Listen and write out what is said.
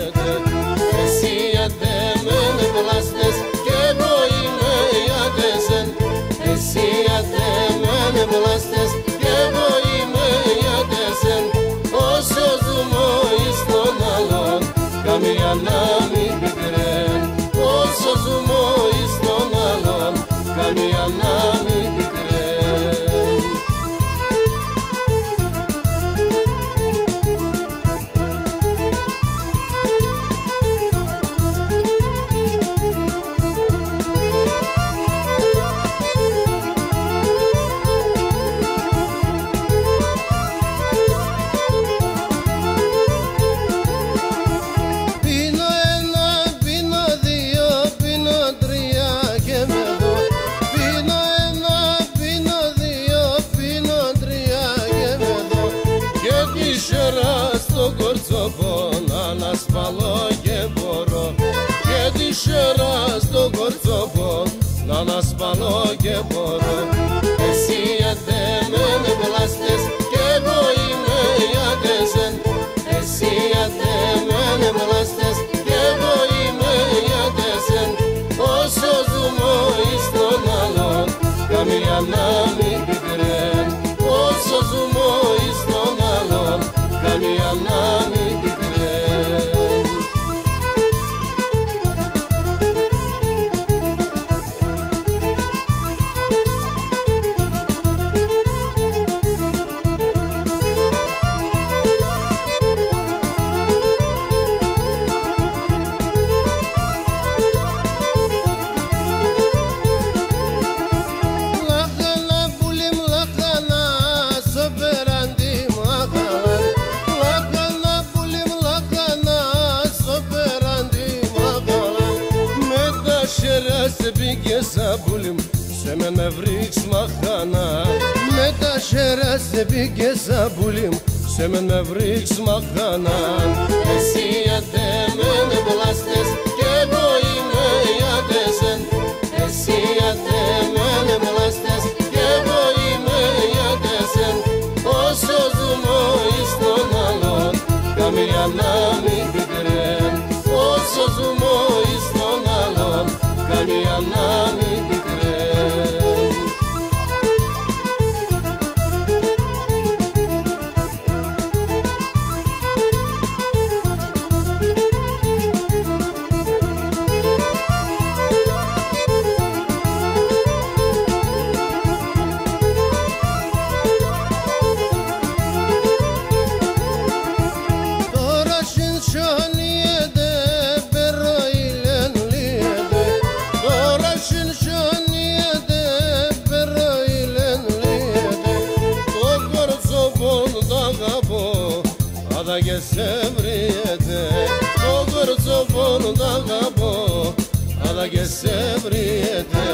ιατέ. Εσύ ιατέ μεν βλάστες και εγώ είμαι ιατέσεν. Εσύ ιατέ μεν βλάστες και εγώ είμαι ιατέσεν. Όσο ζούμε εις τον άλλον καμία να μην πικρέν. Όσο ζούμε εις τον άλλον καμία να μην πικρέν. Στο κορτσοπό να σπαλώ και μπορώ. Και τη σέρα στο κορτσοπό να σπαλώ και μπορώ. Εσύ ιατέ μεν βλάστες και εγώ είμαι ιατέσεν. Εσύ ιατέ μεν βλάστες και εγώ είμαι ιατέσεν. Όσο ζούμε εις τον άλλον καμία να μην πικρέν. Όσο ζούμε εις τον άλλον καμία να μην πικρέν. Σε πήγε σαμπούλιμ, σε με βρήξ μαχάνα. Με τα σέρα σε πήγε σαμπούλιμ, σε με βρήξ μαχάνα. Εσύ ιατέ μεν βλάστες και εγώ είμαι ιατέσεν. Εσύ ιατέ μεν βλάστες και εγώ είμαι ιατέσεν. Όσο ζούμε εις τον άλλον καμία να μην πικρέν. Όσο ζούμε εις τον άλλον καμία να μην πικρέν. Τώρα συνσιώνιεται περοήλεν λίεται. Τώρα συνσιώνιεται περοήλεν λίεται. Το κορτσοπόν τ' αγαπώ αλλά και σε βριέται. Το κορτσοπόν τ' αγαπώ αλλά και σε βριέται.